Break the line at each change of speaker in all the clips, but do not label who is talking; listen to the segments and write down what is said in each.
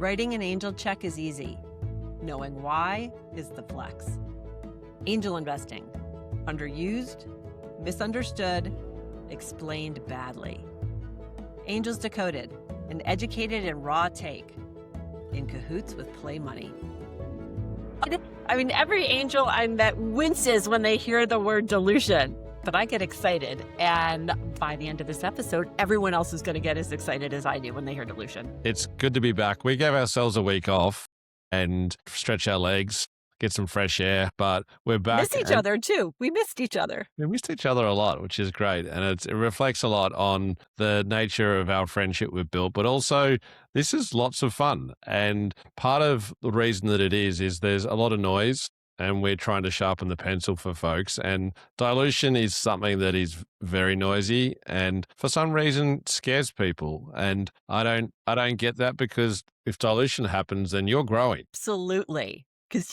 Writing an angel check is easy. Knowing why is the flex. Angel investing. Underused, misunderstood, explained badly. Angels Decoded, an educated and raw take. In cahoots with play money. I mean, every angel I met winces when they hear the word dilution, but I get excited. And by the end of this episode, everyone else is going to get as excited as I do when they hear dilution.
It's good to be back. We gave ourselves a week off and stretch our legs, get some fresh air, but we're back.
Miss each other too. We missed each other.
We missed each other a lot, which is great. And it reflects a lot on the nature of our friendship we've built, but also this is lots of fun. And part of the reason that it is there's a lot of noise and we're trying to sharpen the pencil for folks. And dilution is something that is very noisy and for some reason scares people. And I don't get that, because if dilution happens, then you're growing.
Absolutely. Because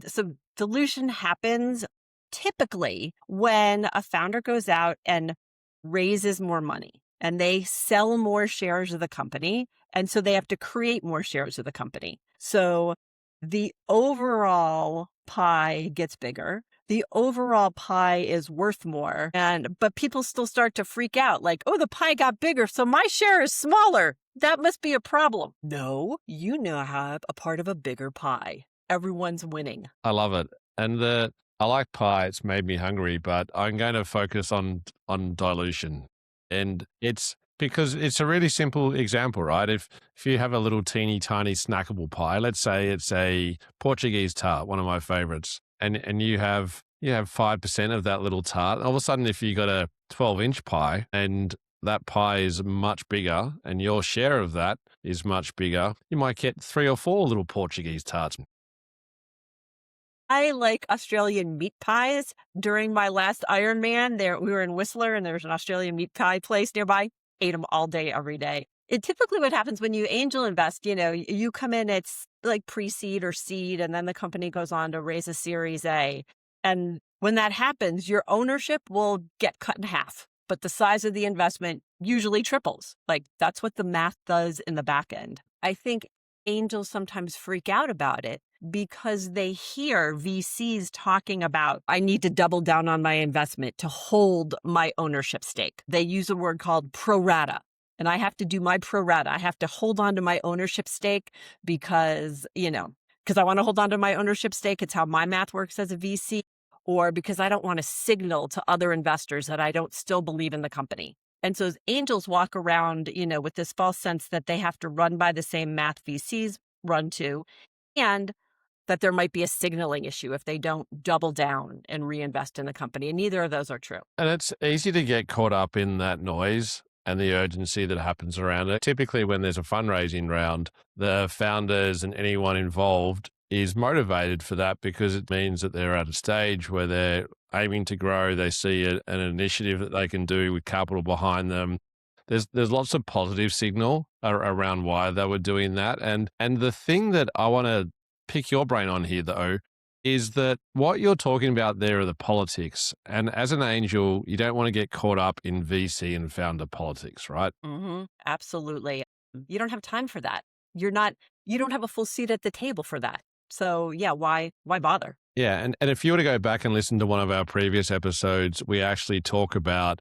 so dilution happens typically when a founder goes out and raises more money and they sell more shares of the company. And so they have to create more shares of the company. So the overall pie gets bigger. The overall pie is worth more. But people still start to freak out like, oh, the pie got bigger, so my share is smaller. That must be a problem. No, you now have a part of a bigger pie. Everyone's winning.
I love it. And I like pie. It's made me hungry, but I'm going to focus on dilution. And it's because it's a really simple example, right? If you have a little teeny tiny snackable pie, let's say it's a Portuguese tart, one of my favorites, and you have 5% of that little tart. All of a sudden, if you got a 12-inch pie and that pie is much bigger and your share of that is much bigger, you might get 3 or 4 little Portuguese tarts.
I like Australian meat pies. During my last Ironman, we were in Whistler and there's an Australian meat pie place nearby. Ate them all day, every day. It typically what happens when you angel invest, you come in, it's like pre-seed or seed, and then the company goes on to raise a Series A. And when that happens, your ownership will get cut in half, but the size of the investment usually triples. Like that's what the math does in the back end. I think angels sometimes freak out about it because they hear VCs talking about, I need to double down on my investment to hold my ownership stake. They use a word called pro rata, and I have to do my pro rata. I have to hold on to my ownership stake because I want to hold on to my ownership stake. It's how my math works as a VC, or because I don't want to signal to other investors that I don't still believe in the company. And so as angels walk around, with this false sense that they have to run by the same math VCs run to, and that there might be a signaling issue if they don't double down and reinvest in the company. And neither of those are true.
And it's easy to get caught up in that noise and the urgency that happens around it. Typically, when there's a fundraising round, the founders and anyone involved is motivated for that because it means that they're at a stage where they're aiming to grow. They see an initiative that they can do with capital behind them. There's lots of positive signal around why they were doing that. And the thing that I want to pick your brain on here, though, is that what you're talking about there are the politics. And as an angel, you don't want to get caught up in VC and founder politics, right?
Mm-hmm. Absolutely. You don't have time for that. You don't have a full seat at the table for that. So yeah, why bother?
Yeah. And if you were to go back and listen to one of our previous episodes, we actually talk about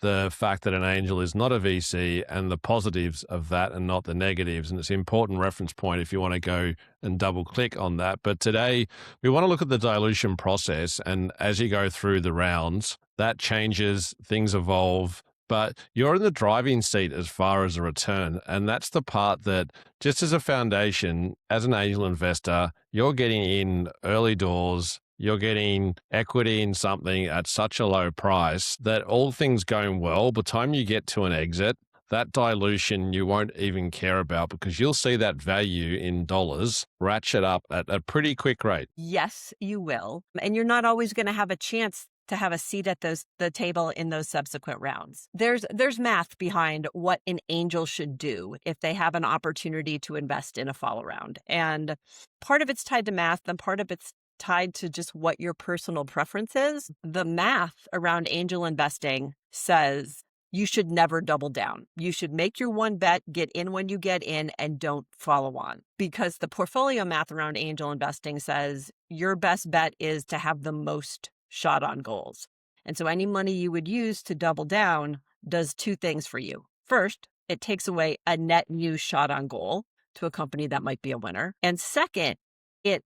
the fact that an angel is not a VC and the positives of that and not the negatives. And it's an important reference point if you want to go and double click on that. But today we want to look at the dilution process. And as you go through the rounds, that changes, things evolve, but you're in the driving seat as far as a return. And that's the part that just as a foundation, as an angel investor, you're getting in early doors. You're getting equity in something at such a low price that all things going well, by the time you get to an exit, that dilution you won't even care about because you'll see that value in dollars ratchet up at a pretty quick rate.
Yes, you will. And you're not always going to have a chance to have a seat at the table in those subsequent rounds. There's math behind what an angel should do if they have an opportunity to invest in a follow round. And part of it's tied to math and part of it's tied to just what your personal preference is. The math around angel investing says you should never double down. You should make your one bet, get in when you get in, and don't follow on. Because the portfolio math around angel investing says your best bet is to have the most shot on goals. And so any money you would use to double down does two things for you. First, it takes away a net new shot on goal to a company that might be a winner. And second, it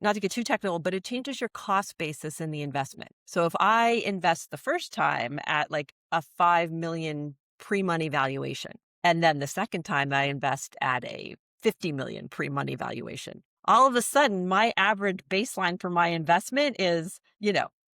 not to get too technical, but it changes your cost basis in the investment. So if I invest the first time at like a 5 million pre-money valuation, and then the second time I invest at a 50 million pre-money valuation, all of a sudden my average baseline for my investment is,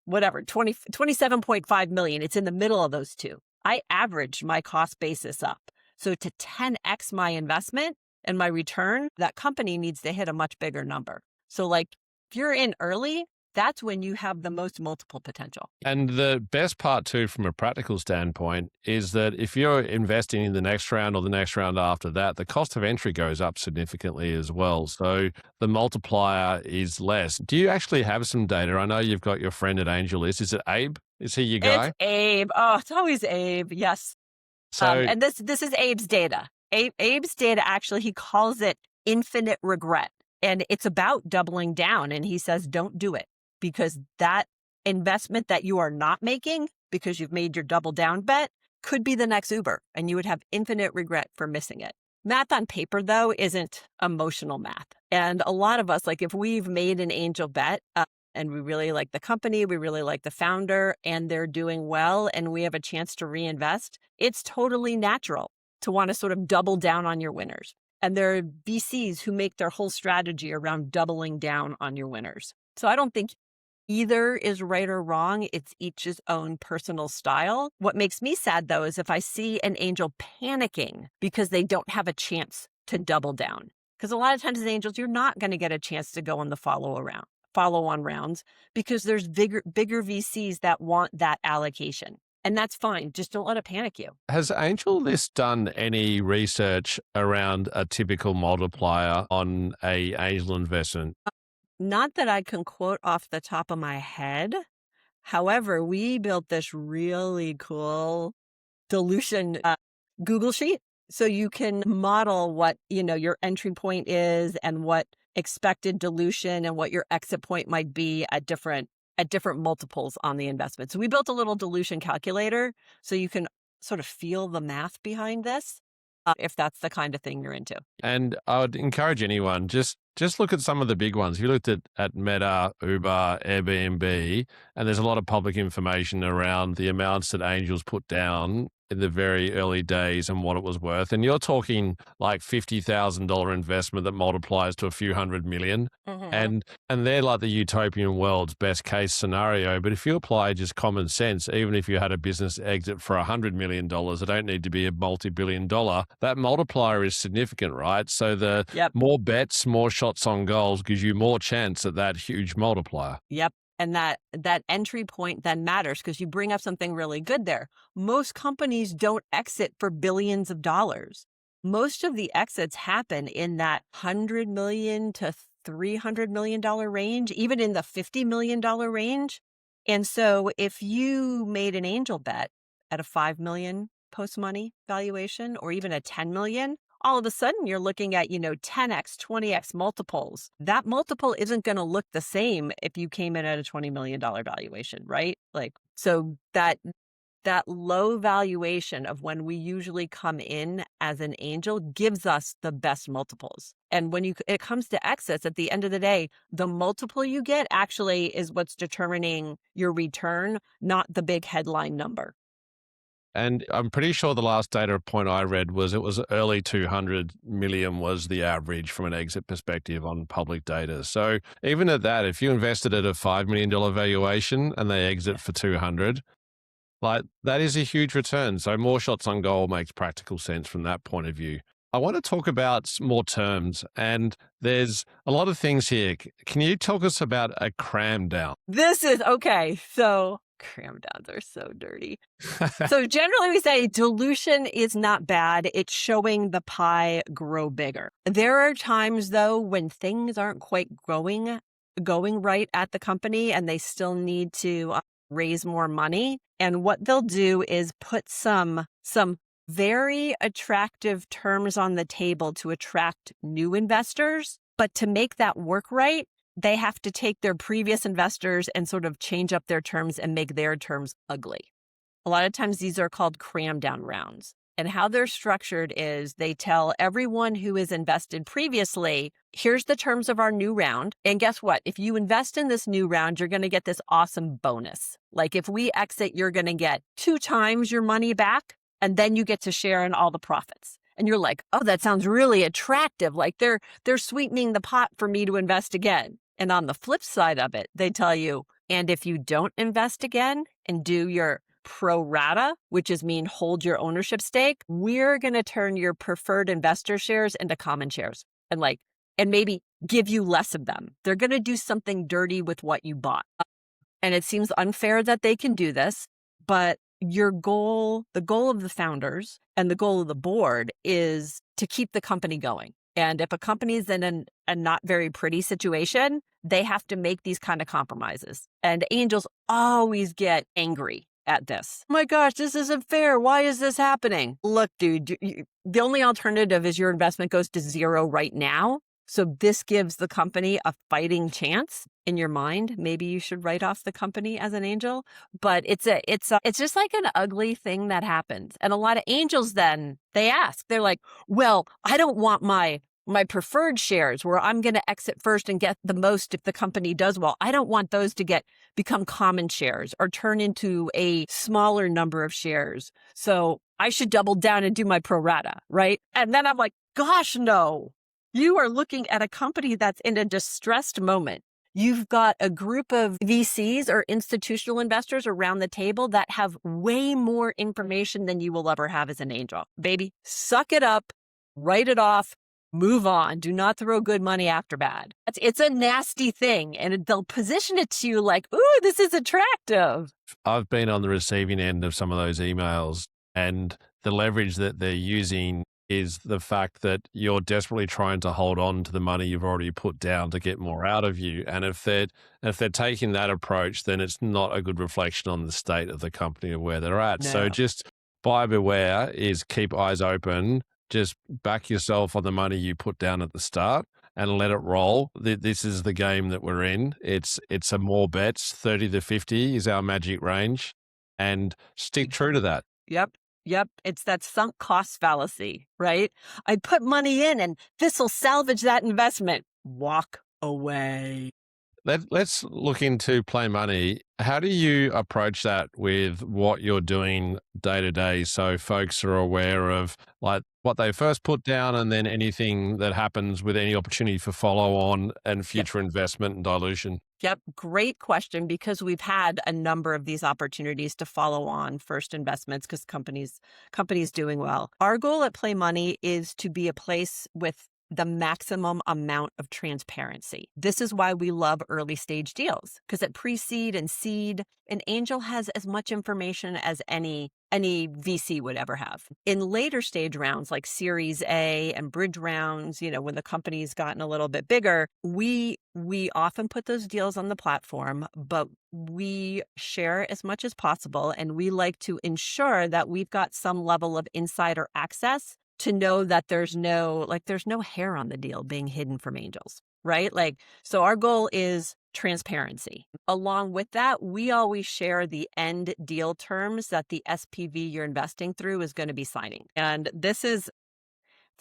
whatever, 27.5 million. It's in the middle of those two. I averaged my cost basis up. So to 10x my investment and my return, that company needs to hit a much bigger number. So like if you're in early, that's when you have the most multiple potential.
And the best part too, from a practical standpoint, is that if you're investing in the next round or the next round after that, the cost of entry goes up significantly as well. So the multiplier is less. Do you actually have some data? I know you've got your friend at AngelList. Is it Abe? Is he your guy?
It's Abe. Oh, it's always Abe. Yes.
So,
and this is Abe's data. Abe's data, actually, he calls it infinite regret. And it's about doubling down. And he says, don't do it, because that investment that you are not making because you've made your double down bet could be the next Uber, and you would have infinite regret for missing it. Math on paper, though, isn't emotional math. And a lot of us, like if we've made an angel bet and we really like the company, we really like the founder, and they're doing well, and we have a chance to reinvest, it's totally natural to want to sort of double down on your winners. And there are VCs who make their whole strategy around doubling down on your winners. So I don't think either is right or wrong. It's each's own personal style. What makes me sad, though, is if I see an angel panicking because they don't have a chance to double down. Because a lot of times as angels, you're not going to get a chance to go on the follow-on rounds because there's bigger VCs that want that allocation. And that's fine. Just don't let it panic you.
Has AngelList done any research around a typical multiplier on a angel investment?
Not that I can quote off the top of my head. However, we built this really cool dilution Google sheet. So you can model what, your entry point is and what expected dilution and what your exit point might be at different multiples on the investment. So we built a little dilution calculator so you can sort of feel the math behind this if that's the kind of thing you're into.
And I would encourage anyone, just look at some of the big ones. You looked at Meta, Uber, Airbnb, and there's a lot of public information around the amounts that angels put down in the very early days and what it was worth. And you're talking like $50,000 investment that multiplies to a few $100 million. Mm-hmm. And they're like the utopian world's best case scenario. But if you apply just common sense, even if you had a business exit for $100 million, it don't need to be a multi-billion dollar, that multiplier is significant, right? So the more bets, more shots on goals gives you more chance at that huge multiplier.
Yep. And that entry point then matters because you bring up something really good there. Most companies don't exit for billions of dollars. Most of the exits happen in that $100 million to $300 million range, even in the $50 million range. And so if you made an angel bet at a 5 million post-money valuation or even a 10 million, all of a sudden you're looking at, 10x, 20x multiples. That multiple isn't going to look the same if you came in at a $20 million valuation, right? So that low valuation of when we usually come in as an angel gives us the best multiples. And when it comes to exits, at the end of the day, the multiple you get actually is what's determining your return, not the big headline number.
And I'm pretty sure the last data point I read was it was early 200 million was the average from an exit perspective on public data. So even at that, if you invested at a $5 million valuation and they exit for 200, that is a huge return. So more shots on goal makes practical sense from that point of view. I want to talk about more terms, and there's a lot of things here. Can you talk us about a cram down?
This is okay. So cram downs are so dirty. So generally we say dilution is not bad. It's showing the pie grow bigger. There are times though when things aren't quite going right at the company and they still need to raise more money. And what they'll do is put some very attractive terms on the table to attract new investors. But to make that work right, they have to take their previous investors and sort of change up their terms and make their terms ugly. A lot of times these are called cram down rounds. And how they're structured is they tell everyone who has invested previously, here's the terms of our new round. And guess what? If you invest in this new round, you're going to get this awesome bonus. Like if we exit, you're going to get 2 times your money back, and then you get to share in all the profits. And you're like, oh, that sounds really attractive. Like they're sweetening the pot for me to invest again. And on the flip side of it, they tell you, and if you don't invest again and do your pro rata, which is mean hold your ownership stake, we're going to turn your preferred investor shares into common shares and maybe give you less of them. They're going to do something dirty with what you bought. And it seems unfair that they can do this, but the goal of the founders and the goal of the board is to keep the company going. And if a company is in a not very pretty situation, they have to make these kind of compromises. And angels always get angry at this. Oh my gosh, this isn't fair. Why is this happening? Look, dude, the only alternative is your investment goes to zero right now. So this gives the company a fighting chance. In your mind, maybe you should write off the company as an angel, but it's just like an ugly thing that happens. And a lot of angels then they ask, they're like, well, I don't want my preferred shares where I'm going to exit first and get the most if the company does well. I don't want those to become common shares or turn into a smaller number of shares. So I should double down and do my pro rata, right? And then I'm like, gosh, no. You are looking at a company that's in a distressed moment. You've got a group of VCs or institutional investors around the table that have way more information than you will ever have as an angel. Baby, suck it up, write it off, move on. Do not throw good money after bad. It's a nasty thing, and they'll position it to you like, ooh, this is attractive.
I've been on the receiving end of some of those emails, and the leverage that they're using is the fact that you're desperately trying to hold on to the money you've already put down to get more out of you. And if they're taking that approach, then it's not a good reflection on the state of the company or where they're at.
No.
So just buyer beware is keep eyes open, just back yourself on the money you put down at the start and let it roll. This is the game that we're in. It's a more bets, 30 to 50 is our magic range, and stick true to that.
Yep. It's that sunk cost fallacy, right? I put money in and this will salvage that investment. Walk away.
Let's look into play money. How do you approach that with what you're doing day to day so folks are aware of like what they first put down and then anything that happens with any opportunity for follow on and future investment and dilution?
Yep. Great question, because we've had a number of these opportunities to follow on first investments because companies doing well. Our goal at Play Money is to be a place with the maximum amount of transparency. This is why we love early stage deals, because at pre-seed and seed, an angel has as much information as any VC would ever have. In later stage rounds like Series A and bridge rounds, when the company's gotten a little bit bigger, we often put those deals on the platform, but we share as much as possible, and we like to ensure that we've got some level of insider access to know that there's no hair on the deal being hidden from angels, right? So our goal is transparency. Along with that, we always share the end deal terms that the SPV you're investing through is going to be signing. And it's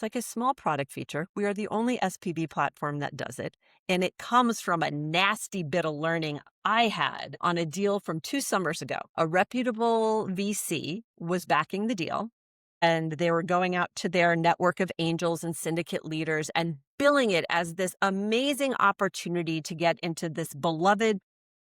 like a small product feature. We are the only SPV platform that does it. And it comes from a nasty bit of learning I had on a deal from 2 summers ago. A reputable VC was backing the deal, and they were going out to their network of angels and syndicate leaders and billing it as this amazing opportunity to get into this beloved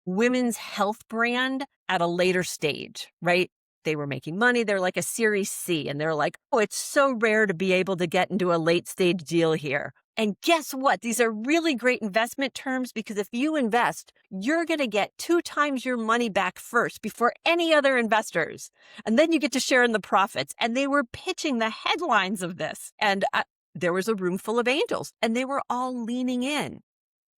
women's health brand at a later stage, right? They were making money. They're like a Series C, and they're like, oh, it's so rare to be able to get into a late stage deal here. And guess what? These are really great investment terms, because if you invest, you're going to get 2 times your money back first before any other investors. And then you get to share in the profits. And they were pitching the headlines of this. And there was a room full of angels, and they were all leaning in.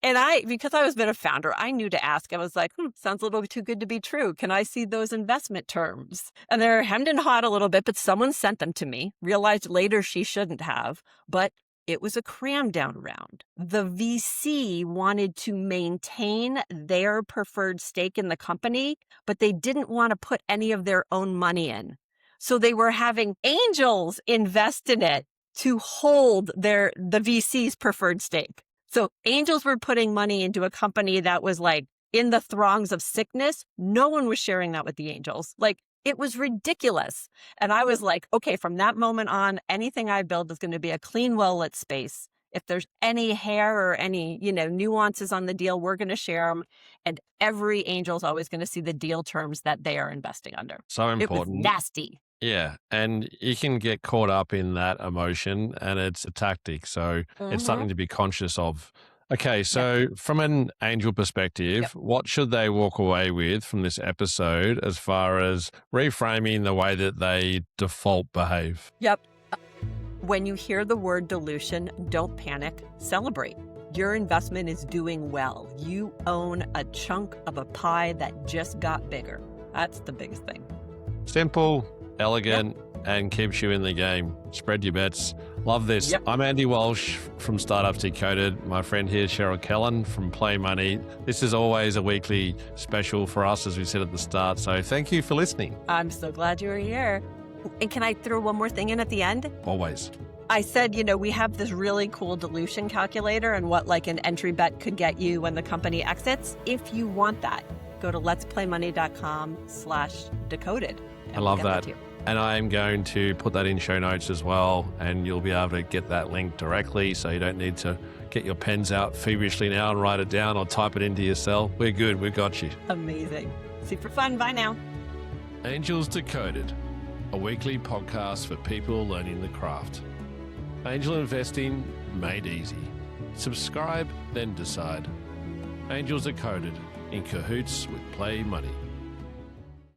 And because I was been a founder, I knew to ask. I was like, sounds a little bit too good to be true. Can I see those investment terms? And they're hemmed and hawed a little bit, but someone sent them to me. Realized later she shouldn't have, but it was a cram down round. The VC wanted to maintain their preferred stake in the company, but they didn't want to put any of their own money in. So they were having angels invest in it to hold the VC's preferred stake. So angels were putting money into a company that was like in the throngs of sickness. No one was sharing that with the angels. Like, it was ridiculous. And I was like, okay, from that moment on, anything I build is going to be a clean, well-lit space. If there's any hair or any, nuances on the deal, we're going to share them. And every angel is always going to see the deal terms that they are investing under.
So important.
It was nasty.
Yeah. And you can get caught up in that emotion, and it's a tactic. So it's something to be conscious of. Okay. So from an angel perspective, what should they walk away with from this episode as far as reframing the way that they default behave?
Yep. When you hear the word dilution, don't panic, celebrate. Your investment is doing well. You own a chunk of a pie that just got bigger. That's the biggest thing.
Simple, elegant, and keeps you in the game. Spread your bets. Love this. I'm Andy Walsh from Startups Decoded. My friend here, Cheryl Kellond from Play Money. This is always a weekly special for us, as we said at the start. So thank you for listening.
I'm so glad you were here. And can I throw one more thing in at the end?
Always.
I said, we have this really cool dilution calculator and what like an entry bet could get you when the company exits. If you want that, go to letsplaymoney.com/decoded.
I love that. And I am going to put that in show notes as well, and you'll be able to get that link directly, so you don't need to get your pens out feverishly now and write it down or type it into your cell. We're good. We've got you.
Amazing. Super fun. Bye now.
Angels Decoded, a weekly podcast for people learning the craft. Angel investing made easy. Subscribe, then decide. Angels Decoded, in cahoots with Play Money.